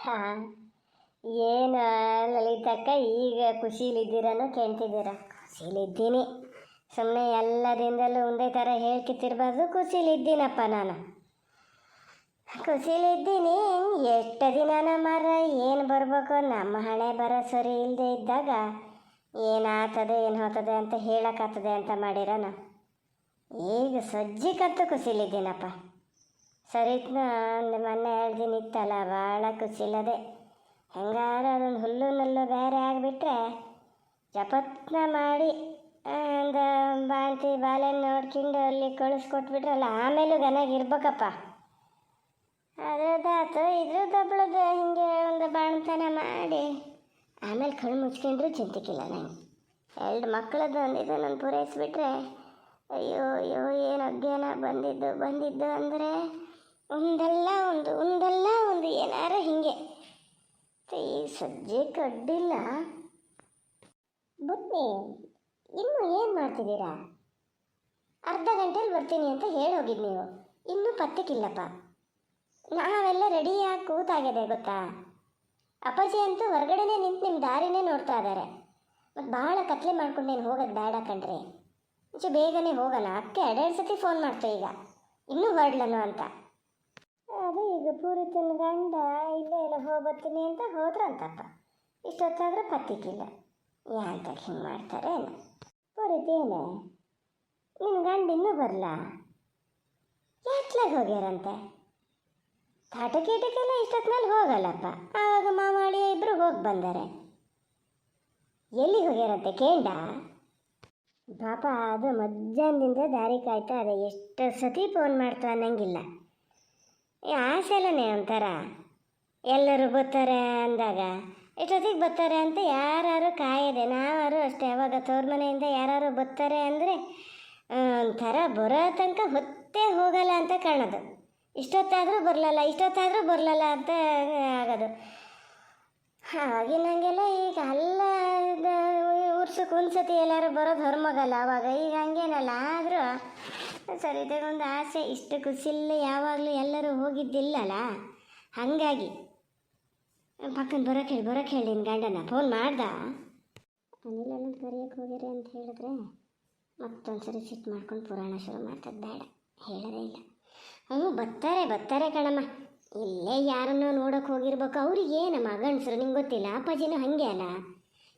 ಹಾಂ, ಏನು ಲಲಿತಕ್ಕ ಈಗ ಖುಷಿಲಿದ್ದೀರನೋ ಕೇಳ್ತಿದ್ದೀರ? ಖುಷಿಲಿದ್ದೀನಿ. ಸುಮ್ಮನೆ ಎಲ್ಲದಿಂದಲೂ ಒಂದೇ ಥರ ಹೇಳ್ಕಿತ್ತಿರ್ಬಾರ್ದು. ಖುಷಿಲಿದ್ದೀನಪ್ಪ ನಾನು, ಖುಷಿಲಿದ್ದೀನಿ. ಎಷ್ಟು ದಿನನ ಮರ ಏನು ಬರ್ಬೇಕು, ನಮ್ಮ ಹಣೆ ಬರ ಸರಿ ಇಲ್ಲದೆ ಇದ್ದಾಗ ಏನಾಗ್ತದೆ ಏನು ಹೋಗ್ತದೆ ಅಂತ ಹೇಳೋಕ್ಕಾಗ್ತದೆ ಅಂತ ಮಾಡಿರೋಣ. ಈಗ ಸಜ್ಜಿಕಂತೂ ಖುಷಿಲಿದ್ದೀನಪ್ಪ. ಸರಿತ್ನ ಒಂದು ಮೊನ್ನೆ 2 ದಿನ ಇತ್ತಲ್ಲ, ಭಾಳ ಖುಷಿಲ್ಲದೆ. ಹೆಂಗಾರ ಅದೊಂದು ಹುಲ್ಲು ಬೇರೆ ಆಗಿಬಿಟ್ರೆ ಜಪತ್ನ ಮಾಡಿ ಒಂದು ಬಾಂತಿ ಬಾಲೆನ ನೋಡ್ಕೊಂಡು ಅಲ್ಲಿ ಕಳಿಸ್ಕೊಟ್ಬಿಟ್ರಲ್ಲ, ಆಮೇಲೂ ಗನಾಗಿರ್ಬೇಕಪ್ಪ. ಅದ್ರದ್ದಾತು ಇದ್ರದ್ದೊಬ್ಳದ್ದು ಹಿಂಗೆ ಒಂದು ಬಾಣ್ತನ ಮಾಡಿ ಆಮೇಲೆ ಕಣ್ಣು ಮುಚ್ಕೊಂಡ್ರೂ ಚಿಂತಿಕಿಲ್ಲ ನಂಗೆ. 2 ಮಕ್ಕಳದ್ದು ಒಂದಿದ್ದು ನಾನು ಪೂರೈಸಿಬಿಟ್ರೆ ಅಯ್ಯೋ ಅಯ್ಯೋ ಏನು ಅಜ್ಞಾನ ಬಂದಿದ್ದು ಅಂದರೆ ಒಂದಲ್ಲ ಒಂದು ಏನಾರ ಹಿಂಗೆ. ಈ ಸಜ್ಜೆ ಕಡ್ಡಿಲ್ಲ. ಬನ್ನಿ, ಇನ್ನೂ ಏನು ಮಾಡ್ತಿದ್ದೀರಾ? ಅರ್ಧ ಗಂಟೆಲಿ ಬರ್ತೀನಿ ಅಂತ ಹೇಳಿ ಹೋಗಿದ್ದು ನೀವು, ಇನ್ನೂ ಪತ್ತಕ್ಕಿಲ್ಲಪ್ಪ. ನಾವೆಲ್ಲ ರೆಡಿಯಾಗಿ ಕೂತಾಗಿದೆ ಗೊತ್ತಾ. ಅಪ್ಪಾಜಿ ಅಂತೂ ಹೊರಗಡೆನೇ ನಿಂತು ನಿಮ್ಮ ದಾರಿನೇ ನೋಡ್ತಾ ಇದ್ದಾರೆ. ಮತ್ತು ಭಾಳ ಕತ್ಲೆ ಮಾಡ್ಕೊಂಡೇನು ಹೋಗೋದು ಬೇಡ ಕಣ್ರಿ, ಮುಂಚೆ ಬೇಗನೆ ಹೋಗೋಣ. ಅಕ್ಕೆ 2 ಸತಿ ಫೋನ್ ಮಾಡ್ತು ಈಗ, ಇನ್ನೂ ಹೊರಡ್ಲನು ಅಂತ. ಅದು ಈಗ ಪೂರಿತನ ಗಂಡ ಇಲ್ಲೇ ಎಲ್ಲ ಹೋಗ್ಬರ್ತೀನಿ ಅಂತ ಹೋದ್ರಂತಪ್ಪ. ಇಷ್ಟೊತ್ತಾದರೂ ಪತ್ತಿಕ್ಕಿಲ್ಲ. ಯಾಂತ ಹಿಂಗೆ ಮಾಡ್ತಾರೆ ಏನು? ಪೂರಿತೇನೆ ನಿನ್ನ ಗಂಡ ಇನ್ನೂ ಬರಲ್ಲ? ಯಾತ್ಲಾಗ ಹೋಗ್ಯಾರಂತೆ? ಕಾಟಕೀಟಕ್ಕೆಲ್ಲ ಇಷ್ಟೊತ್ತಿನಲ್ಲಿ ಹೋಗಲ್ಲಪ್ಪ. ಆವಾಗ ಮಾಮಾಳಿ ಇಬ್ಬರು ಹೋಗಿ ಬಂದಾರೆ. ಎಲ್ಲಿ ಹೋಗ್ಯಾರಂತೆ ಕೇಂಡ? ಪಾಪ ಅದು ಮಧ್ಯಾಹ್ನದಿಂದ ದಾರಿ ಕಾಯ್ತಾ ಅದೇ ಎಷ್ಟು ಸತಿ ಫೋನ್ ಮಾಡ್ತಾ ಅನ್ನಂಗಿಲ್ಲ. ಆಸೆಲ್ಲನೇ ಒಂಥರ ಎಲ್ಲರೂ ಬರ್ತಾರೆ ಅಂದಾಗ ಎಷ್ಟೊತ್ತಿಗೆ ಬರ್ತಾರೆ ಅಂತ ಯಾರು ಕಾಯದೆ. ನಾವಾರು ಅಷ್ಟೇ, ಅವಾಗ ತವ್ರ ಮನೆಯಿಂದ ಯಾರು ಬರ್ತಾರೆ ಅಂದರೆ ಒಂಥರ ಬರೋ ತನಕ ಹೊತ್ತೇ ಹೋಗಲ್ಲ ಅಂತ ಕಾಣೋದು. ಇಷ್ಟೊತ್ತಾದರೂ ಬರಲಲ್ಲ ಅಂತ ಆಗೋದು. ಆಗಿನಂಗೆಲ್ಲ ಈಗ ಅಲ್ಲ ಉರ್ಸಕ್ಕೆ ಒಂದ್ಸತಿ ಎಲ್ಲರೂ ಬರೋದು ಹೊರಮಗಲ್ಲ ಅವಾಗ. ಈಗ ಹಂಗೇನಲ್ಲ. ಆದರೂ ಸರಿದಾಗೊಂದು ಆಸೆ. ಇಷ್ಟು ಖುಷಿಲ್ಲ ಯಾವಾಗಲೂ ಎಲ್ಲರೂ ಹೋಗಿದ್ದಿಲ್ಲಲ್ಲ, ಹಾಗಾಗಿ ಪಕ್ಕನ ಬರೋಕ್ಕೆ ಹೇಳಿ ನಿನ್ನ ಗಂಡನ ಫೋನ್ ಮಾಡ್ದ. ಅನಿಲನ್ನು ಕರೆಯೋಕ್ಕೆ ಹೋಗ್ಯಾರೆ ಅಂತ ಹೇಳಿದ್ರೆ ಮತ್ತೊಂದು ಸರಿ ಸಿಟ್ಟು ಮಾಡ್ಕೊಂಡು ಪುರಾಣ ಶುರು ಮಾಡ್ತದೆ. ಬೇಡ, ಹೇಳೋದೇ ಇಲ್ಲ. ಹ್ಞೂ ಬರ್ತಾರೆ ಕಣಮ್ಮ. ಇಲ್ಲೇ ಯಾರನ್ನೋ ನೋಡೋಕೆ ಹೋಗಿರ್ಬೇಕು. ಅವ್ರಿಗೇನಮ್ಮ ಗಂಡಸರು ನಿಂಗೆ ಗೊತ್ತಿಲ್ಲ, ಅಪ್ಪಾಜಿನೂ ಹಾಗೆ ಅಲ್ಲ.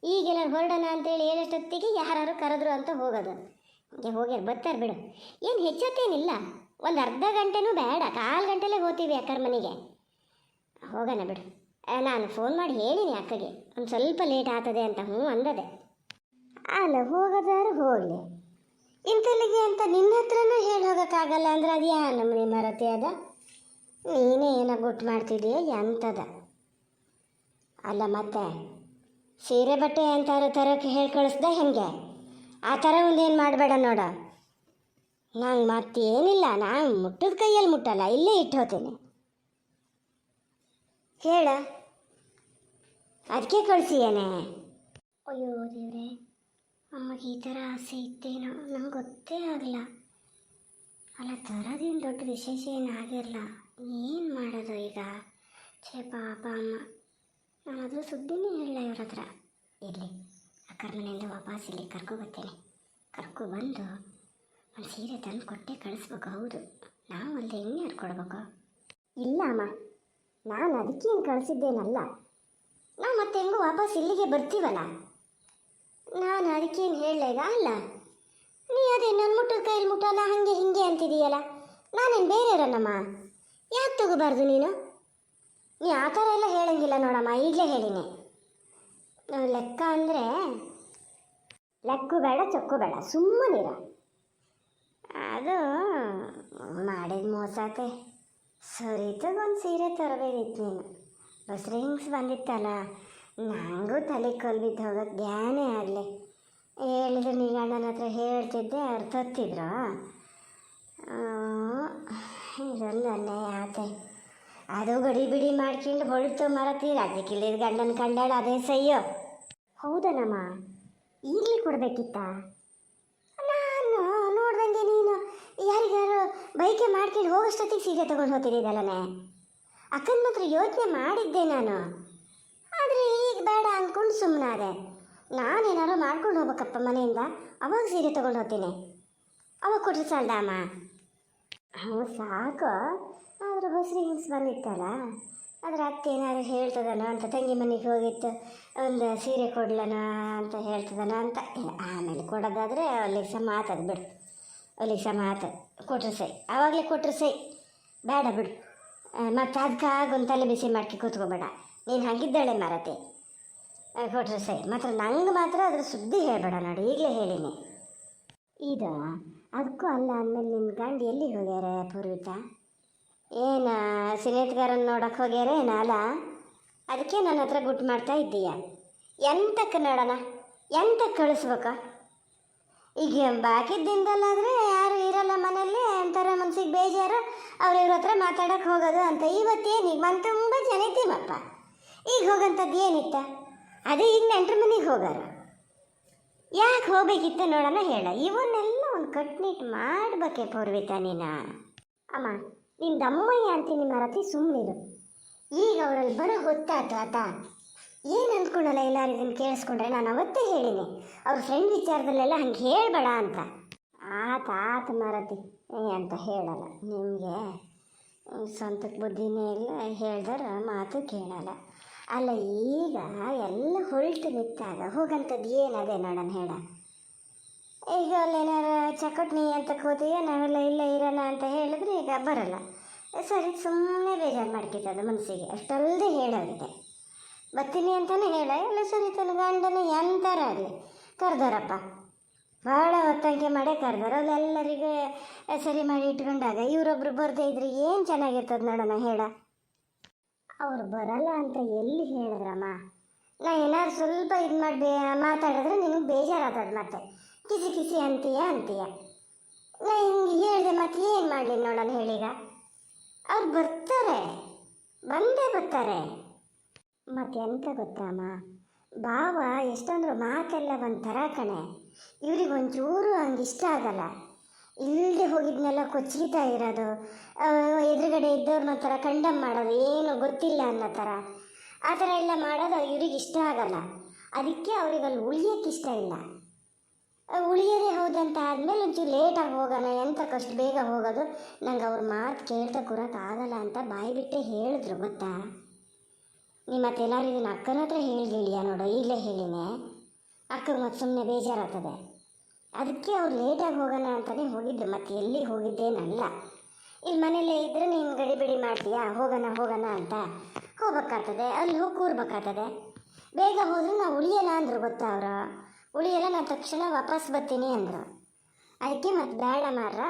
ಈಗೆಲ್ಲ ಹೊರಡೋಣ ಅಂತೇಳಿ ಹೇಳೋಷ್ಟೊತ್ತಿಗೆ ಯಾರು ಕರೆದ್ರು ಅಂತ ಹೋಗೋದು. ಹಂಗೆ ಹೋಗ್ಯಾರ, ಬರ್ತಾರೆ ಬಿಡು. ಏನು ಹೆಚ್ಚೊತ್ತೇನಿಲ್ಲ, ಒಂದು ಅರ್ಧ ಗಂಟೆನೂ ಬೇಡ, 1/4 ಗಂಟೆಲೇ ಹೋಗ್ತೀವಿ ಅಕ್ಕರ ಮನೆಗೆ. ಹೋಗೋಣ ಬಿಡು. ನಾನು ಫೋನ್ ಮಾಡಿ ಹೇಳಿನಿ ಅಕ್ಕಗೆ ಒಂದು ಸ್ವಲ್ಪ ಲೇಟ್ ಆಗ್ತದೆ ಅಂತ. ಹ್ಞೂ ಅಂದದೆ. ಅಲ್ಲ, ಹೋಗೋದಾರು ಹೋಗಲಿ, ಇಂತಲ್ಲಿಗೆ ಅಂತ ನಿನ್ನ ಹತ್ರನೂ ಹೇಳಿ ಹೋಗೋಕ್ಕಾಗಲ್ಲ ಅಂದ್ರೆ ಅದು ಯಾ ನಮ್ಮನೆ ಮರತೆ ಅದ? ನೀನೇ ಏನೋ ಗುಟ್ಟು ಮಾಡ್ತಿದ್ದೀಯ ಎಂಥದ? ಅಲ್ಲ ಮತ್ತೆ ಸೀರೆ ಬಟ್ಟೆ ಅಂತಾರು ತರೋಕ್ಕೆ ಹೇಳಿ ಕಳಿಸ್ದೆ ಹೆಂಗೆ? ಆ ಥರ ಒಂದೇನು ಮಾಡಬೇಡ ನೋಡ. ನಂಗೆ ಮತ್ತೇನಿಲ್ಲ, ನಾನು ಮುಟ್ಟಿದ ಕೈಯಲ್ಲಿ ಮುಟ್ಟಲ್ಲ, ಇಲ್ಲೇ ಇಟ್ಟು ಹೋಗ್ತೀನಿ. ಹೇಳ, ಅದಕ್ಕೆ ಕಳಿಸಿಯೇನೆ? ಅಯ್ಯೋ ದೇವ್ರೆ, ಅಮ್ಮಗೆ ಈ ಥರ ಆಸೆ ಇತ್ತೇನೋ ನಂಗೆ ಗೊತ್ತೇ ಆಗಲ್ಲ. ಅಲ್ಲ, ತರೋದೇನು ದೊಡ್ಡ ವಿಶೇಷ ಏನಾಗಿರಲ್ಲ. ಏನು ಮಾಡೋದು ಈಗ? ಛೇ ಪಾಪ ಅಮ್ಮ. ನಾನಾದರೂ ಸುದ್ದಿನೇ ಹೇಳಿಲ್ಲ ಇವ್ರ ಹತ್ರ. ಇರಲಿ, ಅಕ್ಕರ ಮನೆಯಿಂದ ವಾಪಸ್ ಇಲ್ಲಿ ಕರ್ಕೊಬರ್ತೇನೆ. ಕರ್ಕೊಬಂದು ಒಂದು ಸೀರೆ ತಂದು ಕೊಟ್ಟೆ ಕಳಿಸ್ಬೇಕು. ಹೌದು, ನಾವು ಒಂದು ಎಣ್ಣೆ ಹರ್ಕೊಡ್ಬೇಕು. ಇಲ್ಲ ಅಮ್ಮ, ನಾನು ಅದಕ್ಕೇನು ಕಳಿಸಿದ್ದೇನಲ್ಲ. ನಾವು ಮತ್ತೆ ಹೆಂಗೂ ವಾಪಸ್ ಇಲ್ಲಿಗೆ ಬರ್ತೀವಲ್ಲ, ನಾನು ಅದಕ್ಕೇನು ಹೇಳಲೇಗ. ಅಲ್ಲ, ನೀ ಅದೇ ನನ್ನ ಮುಟ್ಟದ ಕೈಯಲ್ಲಿ ಮುಟ್ಟಲ್ಲ ಹಾಗೆ ಹಿಂಗೆ ಅಂತಿದೀಯಲ್ಲ. ನಾನೇನು ಬೇರೆಯವರನ್ನಮ್ಮ, ಯಾಕೆ ತಗೋಬಾರ್ದು ನೀನು? ನೀ ಆ ಥರ ಎಲ್ಲ ಹೇಳಂಗಿಲ್ಲ ನೋಡಮ್ಮ, ಈಗಲೇ ಹೇಳಿನಿ. ಲೆಕ್ಕ ಅಂದರೆ ಲೆಕ್ಕು ಬೇಡ, ಚೊಕ್ಕು ಬೇಡ, ಸುಮ್ಮನಿರ. ಅದು ಮಾಡಿದ ಮೋಸತೆ. ಸರಿತಗೊಂದು ಸೀರೆ ತರಬೇಕಿತ್ತು ನೀನು. ಬಸ್ ರಿಂಗ್ಸ್ ಬಂದಿತ್ತಲ್ಲ, ನನಗೂ ತಲೆ ಕಲ್ಬಿದ್ದು ಹೋಗೋಕ್ಕೆ ಜ್ಞಾನೇ ಆಗಲಿ. ಹೇಳಿದ್ರೆ ನೀ ಗಂಡನ ಹತ್ರ ಹೇಳ್ತಿದ್ದೆ, ಅವ್ರು ತತ್ತಿದ್ರು. ಇದೊಂದನ್ನೇ ಆತೆ. ಅದು ಗಡಿ ಬಿಡಿ ಮಾಡ್ಕೊಂಡು ಹೊಳ್ತು ಮರತೀರ. ಅದಕ್ಕಿಲ್ಲಿದ ಗಂಡನ ಕಂಡಾಳ ಅದೇ ಸಯ್ಯೋ. ಹೌದನಮ್ಮ, ಈಗಲೇ ಕೊಡಬೇಕಿತ್ತ? ನಾನು ನೋಡ್ದಂಗೆ ನೀನು ಯಾರಿಗಾರು ಬೈಕೆ ಮಾಡ್ಕೊಂಡು ಹೋಗೋಷ್ಟೊತ್ತಿಗೆ ಸೀರೆ ತೊಗೊಂಡು ಹೋಗ್ತಿದ್ದಲ್ಲನೇ. ಅಕ್ಕನ ಮಾತ್ರ ಯೋಚನೆ ಮಾಡಿದ್ದೆ ನಾನು. ಆದರೆ ಈಗ ಬೇಡ ಅಂದ್ಕೊಂಡು ಸುಮ್ಮನಾದೆ. ನಾನೇನಾರು ಮಾಡ್ಕೊಂಡು ಹೋಗ್ಬೇಕಪ್ಪ ಮನೆಯಿಂದ, ಅವಾಗ ಸೀರೆ ತೊಗೊಂಡು ಹೋಗ್ತೀನಿ. ಅವಾಗ ಕೊಟ್ಟರೆ ಸಾಲದ ಅಮ್ಮ? ಹ್ಞೂ ಸಾಕು. ಆದ್ರೆ ಹೊಸರಿ ಹಿಂಗ್ಸ್ ಬಂದಿತ್ತಲ್ಲ, ಅದ್ರ ಅತ್ತೆ ಏನಾದ್ರು ಹೇಳ್ತದನ ಅಂತ, ತಂಗಿ ಮನೆಗೆ ಹೋಗಿತ್ತು ಒಂದು ಸೀರೆ ಕೊಡ್ಲನ ಅಂತ ಹೇಳ್ತದನ ಅಂತ. ಆಮೇಲೆ ಕೊಡೋದಾದರೆ ಅಲ್ಲಿಗೆ ಸಹ ಮಾತದು ಬಿಡು, ಅಲ್ಲಿಗೆ ಸಹ ಮಾತದು. ಕೊಟ್ಟರು ಸೈ, ಆವಾಗಲೇ ಕೊಟ್ಟರು ಸೈ, ಬೇಡ ಬಿಡು. ಮತ್ತು ಅದಕ್ಕಾಗ ಒಂದು ತಲೆ ಬಿಸಿ ಮಾಡ್ಕೊ ಕೂತ್ಕೋಬೇಡ. ನೀನು ಹಾಗಿದ್ದಾಳೆ ಮಾರತಿ. ಕೊಟ್ಟರು ಸೈ ಮಾತ್ರ ನಂಗೆ ಮಾತ್ರ ಅದ್ರ ಸುದ್ದಿ ಹೇಳಬೇಡ ನೋಡಿ, ಈಗಲೇ ಹೇಳಿನಿ. ಇದು ಅದಕ್ಕೂ ಅಲ್ಲ ಅಂದಮೇಲೆ ನಿನ್ನ ಗಂಡು ಎಲ್ಲಿ ಹೋಗ್ಯಾರೆ ಪೂರ್ವಿತಾ? ಏನು ಸಿನೇತ್ಗಾರನ್ನ ನೋಡೋಕೆ ಹೋಗ್ಯಾರ ಏನಲ್ಲ? ಅದಕ್ಕೆ ನನ್ನ ಹತ್ರ ಗುಟ್ಟು ಮಾಡ್ತಾ ಇದ್ದೀಯ. ಎಂತಕ್ಕೆ ನೋಡೋಣ, ಎಂತಕ್ಕೆ ಕಳಿಸ್ಬೇಕಾ? ಈಗ ಬಾಕಿದ್ದಿಂದಲ್ಲಾದರೆ ಯಾರು ಇರಲ್ಲ ಮನೆಯಲ್ಲಿ ಅಂತಾರೆ, ಮನ್ಸಿಗೆ ಬೇಜಾರು, ಅವ್ರಿವ್ರ ಹತ್ರ ಮಾತಾಡೋಕೆ ಹೋಗೋದು ಅಂತ. ಇವತ್ತೇನೀಗ ಮನೆ ತುಂಬ ಜನ ಇದ್ದೀವಪ್ಪ, ಈಗ ಹೋಗೋಂಥದ್ದು ಏನಿತ್ತ? ಅದೇ ಈಗ ನೆಂಟ್ರ ಮನೆಗೆ ಹೋಗಾರ, ಯಾಕೆ ಹೋಗ್ಬೇಕಿತ್ತು ನೋಡೋಣ ಹೇಳ. ಇವನ್ನೆಲ್ಲ ಒಂದು ಕಟ್ನಿಟ್ಟು ಮಾಡ್ಬೇಕೆ ಪೂರ್ವಿತಾ ನೀನು? ಅಮ್ಮ ನಿನ್ನ ದಮ್ಮಯ್ಯ ಅಂತೀನಿ ಮಾರತಿ, ಸುಮ್ಮನಿರು. ಈಗ ಅವರಲ್ಲಿ ಬರೋ ಗೊತ್ತಾಯ್ತು ಆತ. ಏನು ಅಂದ್ಕೊಂಡಲ್ಲ ಎಲ್ಲರೂ ಇದನ್ನು ಕೇಳಿಸ್ಕೊಂಡ್ರೆ? ನಾನು ಅವತ್ತೇ ಹೇಳಿನಿ ಅವ್ರ ಫ್ರೆಂಡ್ ವಿಚಾರದಲ್ಲೆಲ್ಲ ಹಂಗೆ ಹೇಳಬೇಡ ಅಂತ. ಆತ ಮಾರತಿ ಅಂತ ಹೇಳಲ್ಲ ನಿಮಗೆ, ಸ್ವಂತಕ್ಕೆ ಬುದ್ಧಿನೇ ಇಲ್ಲ, ಹೇಳ್ದಾರ ಮಾತು ಕೇಳಲ್ಲ. ಅಲ್ಲ ಈಗ ಎಲ್ಲ ಹೊಲ್ಟು ನಿಂತಾಗ ಹೋಗಂಥದ್ದು ಏನದೆ ನೋಡೋಣ ಹೇಳ. ಈಗ ಅಲ್ಲೇನಾರು ಚಕಟ್ನಿ ಅಂತ ಹೋತೀಯ, ನಾವೆಲ್ಲ ಇಲ್ಲೇ ಇರೋಣ ಅಂತ ಹೇಳಿದ್ರೆ ಈಗ ಬರಲ್ಲ. ಸರಿ ಸುಮ್ಮನೆ ಬೇಜಾರು ಮಾಡ್ಕಿತ್ತದು ಮನಸ್ಸಿಗೆ, ಅಷ್ಟಲ್ಲದೆ ಹೇಳೋಗಿದೆ. ಬರ್ತೀನಿ ಅಂತಲೇ ಹೇಳ, ಎಲ್ಲ ಸರಿ ತನ್ನ ಗಂಡನ ಎಂಥರ ಆಗಲಿ ಕರೆದಾರಪ್ಪ, ಭಾಳ ಹೊತ್ತಂಗೆ ಮಾಡೇ ಕರೆದಾರ. ಅಲ್ಲೆಲ್ಲರಿಗೆ ಸರಿ ಮಾಡಿ ಇಟ್ಕೊಂಡಾಗ ಇವರೊಬ್ರು ಬರದೇ ಇದ್ರೆ ಏನು ಚೆನ್ನಾಗಿರ್ತದೆ ನೋಡೋಣ ಹೇಳ. ಅವ್ರು ಬರಲ್ಲ ಅಂತ ಎಲ್ಲಿ ಹೇಳಿದ್ರಮ್ಮ? ನಾ ಏನಾದ್ರು ಸ್ವಲ್ಪ ಇದು ಮಾಡಿ ಮಾತಾಡಿದ್ರೆ ನಿನಗೆ ಬೇಜಾರಾಗ್ತದೆ, ಮತ್ತೆ ಕಿಸಿ ಕಿಸಿ ಅಂತೀಯ. ನಾ ಹಿಂಗೆ ಹೇಳಿದೆ ಮತ್ತೆ ಏನು ಮಾಡಲಿ ನೋಡೋಣ ಹೇಳೀಗ. ಅವ್ರು ಬರ್ತಾರೆ, ಬಂದೇ ಬರ್ತಾರೆ. ಮತ್ತೆಂತ ಗೊತ್ತಮ್ಮ, ಭಾವ ಎಷ್ಟಂದ್ರು ಮಾತೆಲ್ಲ ಒಂಥರ ಕಣೆ. ಇವ್ರಿಗೆ ಒಂಚೂರು ಹಂಗೆ ಇಷ್ಟ ಆಗಲ್ಲ. ಇಲ್ಲದೆ ಹೋಗಿದ್ನೆಲ್ಲ ಕೊಚ್ಚಿತಾ ಇರೋದು, ಎದುರುಗಡೆ ಇದ್ದವ್ರನ್ನ ಥರ ಕಂಡಮ್ ಮಾಡೋದು, ಏನು ಗೊತ್ತಿಲ್ಲ ಅನ್ನೋ ಥರ, ಆ ಥರ ಎಲ್ಲ ಮಾಡೋದು ಇವ್ರಿಗೆ ಇಷ್ಟ ಆಗಲ್ಲ. ಅದಕ್ಕೆ ಅವ್ರಿಗೆ ಅಲ್ಲಿ ಉಳಿಯೋಕ್ಕೆ ಇಷ್ಟ ಇಲ್ಲ. ಉಳಿಯೋದೇ ಹೌದಂತ ಆದಮೇಲೆ ಒಂಚೂರು ಲೇಟಾಗಿ ಹೋಗೋಣ, ಎಂತಕ್ಕಷ್ಟು ಬೇಗ ಹೋಗೋದು, ನಂಗೆ ಅವ್ರ ಮಾತು ಕೇಳ್ತಾ ಕೂರೋಕ್ಕಾಗಲ್ಲ ಅಂತ ಬಾಯಿ ಬಿಟ್ಟೆ ಹೇಳಿದ್ರು ಗೊತ್ತಾ. ನೀವು ಮತ್ತೆಲ್ಲರೂ ಇದನ್ನು ಅಕ್ಕನ ಹತ್ರ ಹೇಳಿದೀಯ ನೋಡು, ಈಗಲೇ ಹೇಳಿನೇ. ಅಕ್ಕಗೆ ಮತ್ತೆ ಸುಮ್ಮನೆ ಬೇಜಾರಾಗ್ತದೆ. ಅದಕ್ಕೆ ಅವ್ರು ಲೇಟಾಗಿ ಹೋಗೋಣ ಅಂತಲೇ ಹೋಗಿದ್ದು, ಮತ್ತೆ ಎಲ್ಲಿಗೆ ಹೋಗಿದ್ದೇನಲ್ಲ. ಇಲ್ಲಿ ಮನೇಲೇ ಇದ್ದರೆ ನೀನು ಗಡಿಬಿಡಿ ಮಾಡ್ತೀಯಾ, ಹೋಗೋಣ ಅಂತ ಹೋಗ್ಬೇಕಾಗ್ತದೆ, ಅಲ್ಲಿ ಹೋಗಿ ಕೂರ್ಬೇಕಾಗ್ತದೆ. ಬೇಗ ಹೋದರೆ ನಾವು ಉಳಿಯಲ್ಲ ಅಂದರು ಗೊತ್ತಾ ಅವರು. ಉಳಿಯಲ್ಲ, ನಾನು ತಕ್ಷಣ ವಾಪಸ್ ಬರ್ತೀನಿ ಅಂದರು. ಅದಕ್ಕೆ ಮತ್ತೆ ಬೇಡ ಮಾರ್ರ,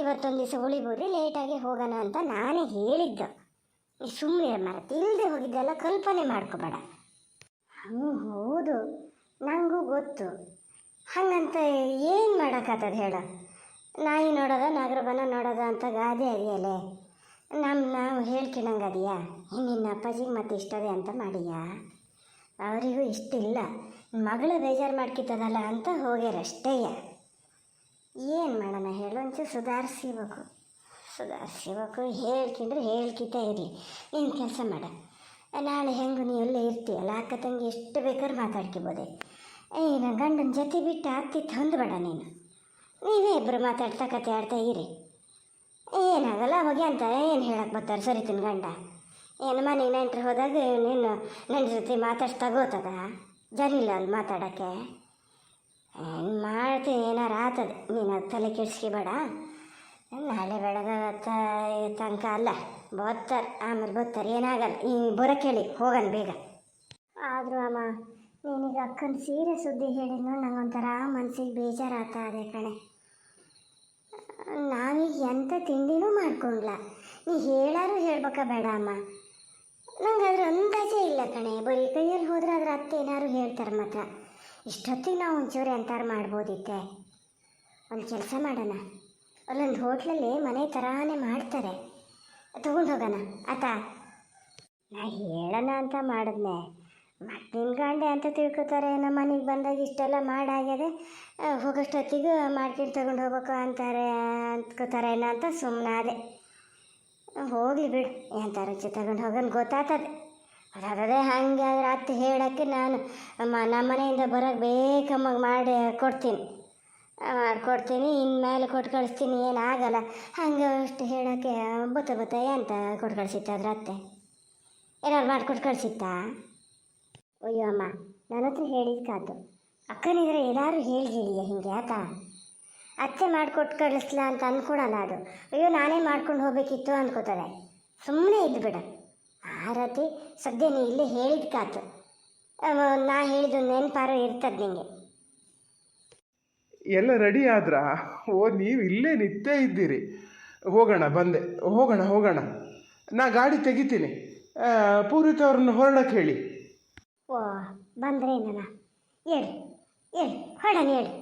ಇವತ್ತೊಂದು ದಿವಸ ಉಳಿಬೋದು, ಲೇಟಾಗಿ ಹೋಗೋಣ ಅಂತ ನಾನೇ ಹೇಳಿದ್ದು. ಈ ಸುಮ್ಮನೆ ಮಾರತಿ, ಇಲ್ಲದೆ ಹೋಗಿದ್ದೆಲ್ಲ ಕಲ್ಪನೆ ಮಾಡ್ಕೋಬೇಡ. ಹೌದು ನನಗೂ ಗೊತ್ತು. ಹಾಗಂತ ಏನು ಮಾಡೋಕ್ಕಾಗ್ತದೆ ಹೇಳ. ನಾಯಿ ನೋಡೋದ ನಾಗರಬನ ನೋಡೋದ ಅಂತ ಗಾದೆ ಅದೆಯಲ್ಲೇ, ನಾವು ಹೇಳ್ಕೊಳಂಗೆ ಅದೆಯಾ? ನಿನ್ನ ಅಪ್ಪಾಜಿಗೆ ಮತ್ತೆ ಇಷ್ಟದೆ ಅಂತ ಮಾಡಿಯಾ? ಅವರಿಗೂ ಇಷ್ಟಿಲ್ಲ, ಮಗಳು ಬೇಜಾರು ಮಾಡ್ಕಿತ್ತದಲ್ಲ ಅಂತ ಹೋಗ್ಯಾರಷ್ಟೇ. ಏನು ಮಾಡೋಣ ಹೇಳು, ಒಂಚೂರು ಸುಧಾರಿಸ್ಬೇಕು. ಹೇಳ್ಕಿತಾ ಇರಲಿ. ನೀನು ಕೆಲಸ ಮಾಡ, ನಾಳೆ ಹೆಂಗೆ ನೀ ಎಲ್ಲೇ ಇರ್ತೀಯಲ್ಲ, ಅಕ್ಕ ತಂಗಿ ಎಷ್ಟು ಬೇಕಾದ್ರೂ ಮಾತಾಡ್ಕೊಬೋದೆ. ಈಗ ಗಂಡನ ಜೊತೆ ಬಿಟ್ಟು ಆಗ್ತಿತ್ತು ಹೊಂದಬೇಡ ನೀವೇ ಇಬ್ಬರು ಮಾತಾಡ್ತಾ ಕತೆ ಆಡ್ತಾ ಇರಿ, ಏನಾಗಲ್ಲ. ಅವಾಗ ಅಂತ ಏನು ಹೇಳಕ್ಕೆ ಬರ್ತಾರೆ ಸರಿತಿನ ಗಂಡ? ಏನು ಮನೆಗೆ ನೆಂಟ್ರು ಹೋದಾಗ ನೀನು ನನ್ನ ಜೊತೆ ಮಾತಾಡ್ತಾ ತಗೋತದ? ಜನಿಲ್ಲ ಅಲ್ಲಿ ಮಾತಾಡೋಕ್ಕೆ. ಏನು ಮಾಡ್ತೀನಿ, ಏನಾರು ಆಗ್ತದೆ, ನೀನು ಅದು ತಲೆ ಕೆಡ್ಸ್ಕೊಬೇಡ. ನಾಳೆ ಬೆಳಗ್ಗೆ ತನಕ ಅಲ್ಲ ಬರ್ತಾರೆ, ಆಮೇಲೆ ಬರ್ತಾರೆ, ಏನಾಗಲ್ಲ. ಈ ಬರೋಕ್ಕೆ ಹೇಳಿ ಹೋಗೋಣ ಬೇಗ. ಆದರೂ ಅಮ್ಮ, ನೀನೀಗ ಅಕ್ಕನ ಸೀರೆ ಸುದ್ದಿ ಹೇಳಿದ್ನು ನಂಗೊಂಥರ ಮನಸ್ಸಿಗೆ ಬೇಜಾರಾಗ್ತಾ ಇದೆ ಕಣೆ. ನಾವೀಗ ಎಂಥ ತಿಂಡಿನೂ ಮಾಡ್ಕೊಂಡ್ಲ, ನೀ ಹೇಳಾರು ಹೇಳ್ಬೇಕಾ ಬೇಡ ಅಮ್ಮ? ನಂಗೆ ಅದ್ರ ಅಂದಾಜೇ ಇಲ್ಲ ಕಣೆ. ಬರೀ ಕೈಯಲ್ಲಿ ಹೋದ್ರೆ ಅದ್ರ ಅತ್ತೆ ಏನಾರು ಹೇಳ್ತಾರೆ ಮಾತ್ರ. ಇಷ್ಟೊತ್ತಿಗೆ ನಾವು ಒಂಚೂರು ಎಂತಾರು ಮಾಡ್ಬೋದಿತ್ತೆ. ಒಂದು ಕೆಲಸ ಮಾಡೋಣ, ಅಲ್ಲೊಂದು ಹೋಟ್ಲಲ್ಲಿ ಮನೆ ಥರಾನೇ ಮಾಡ್ತಾರೆ, ತೊಗೊಂಡು ಹೋಗೋಣ ಆತ. ನಾ ಹೇಳೋಣ ಅಂತ ಮಾಡಿದ್ನೆ, ಮತ್ತು ನಿನ್ನ ಗಂಡೆ ಅಂತ ತಿಳ್ಕೊತಾರೆ. ನಮ್ಮ ಮನೆಗೆ ಬಂದಾಗ ಇಷ್ಟೆಲ್ಲ ಮಾಡಾಗ್ಯದೆ, ಹೋಗೋಷ್ಟೊತ್ತಿಗೆ ಮಾಡ್ಕೊಂಡು ತೊಗೊಂಡು ಹೋಗ್ಬೇಕು ಅಂತಾರೆ ಅಂದ್ಕೋತಾರೇನೋ ಅಂತ ಸುಮ್ಮನಾದೆ. ಹೋಗ್ಲಿ ಬಿಡು, ಎಂಥ ರುಚಿ ತಗೊಂಡು ಹೋಗೋಣ ಗೊತ್ತಾಗ್ತದೆ. ಅದೇ ಹಾಗೆ ಆದ್ರೆ ಅತ್ತೆ ಹೇಳೋಕ್ಕೆ ನಾನು ನಮ್ಮ ಮನೆಯಿಂದ ಬರೋಕ್ಕೆ ಬೇಕಮ್ಮ ಮಾಡಿ ಕೊಡ್ತೀನಿ, ಮಾಡಿಕೊಡ್ತೀನಿ. ಇನ್ಮೇಲೆ ಕೊಟ್ಟು ಕಳಿಸ್ತೀನಿ, ಏನಾಗಲ್ಲ. ಹಂಗೆ ಅಷ್ಟು ಹೇಳೋಕ್ಕೆ ಬತ್ತ ಎಂತ ಕೊಟ್ಟು ಕಳಿಸಿತ್ತಾದ್ರೆ ಅತ್ತೆ ಏನಾದ್ರು ಮಾಡಿಕೊಟ್ಟು ಕಳಿಸಿತ್ತಾ? ಅಯ್ಯೋ ಅಮ್ಮ, ನನ್ನ ಹತ್ರ ಹೇಳಿದ್ಕಾತು. ಅಕ್ಕನಿದ್ರೆ ಎಲ್ಲರೂ ಹೇಳಿದೀಯ ಹಿಂಗೆ ಆತ ಅತ್ತೆ ಮಾಡಿಕೊಟ್ಟು ಕಳಿಸ್ಲಾ ಅಂತ ಅಂದ್ಕೊಡಲ್ಲ ಅದು. ಅಯ್ಯೋ ನಾನೇ ಮಾಡ್ಕೊಂಡು ಹೋಗ್ಬೇಕಿತ್ತು ಅಂದ್ಕೋತಾರೆ. ಸುಮ್ಮನೆ ಇದ್ದು ಬಿಡ ಆರತಿ. ಸದ್ಯ ನೀ ಇಲ್ಲೇ ಹೇಳಿದ್ಕಾತು, ನಾ ಹೇಳಿದ್ದು ನೆನಪಾರು ಇರ್ತದೆ ನಿಂಗೆ. ಎಲ್ಲ ರೆಡಿ ಆದ್ರಾ? ಓ, ನೀವು ಇಲ್ಲೇ ನಿಂತೇ ಇದ್ದೀರಿ. ಹೋಗೋಣ, ಬಂದೆ. ಹೋಗೋಣ. ನಾ ಗಾಡಿ ತೆಗಿತೀನಿ. ಪೂರಿತವ್ರನ್ನ ಹೊರಡಕ್ಕೆ ಹೇಳಿ. ಓ ಬಂದ್ರೇನಲ್ಲ, ಹೇಳಿ ಹೊರಡಣ ಹೇಳಿ.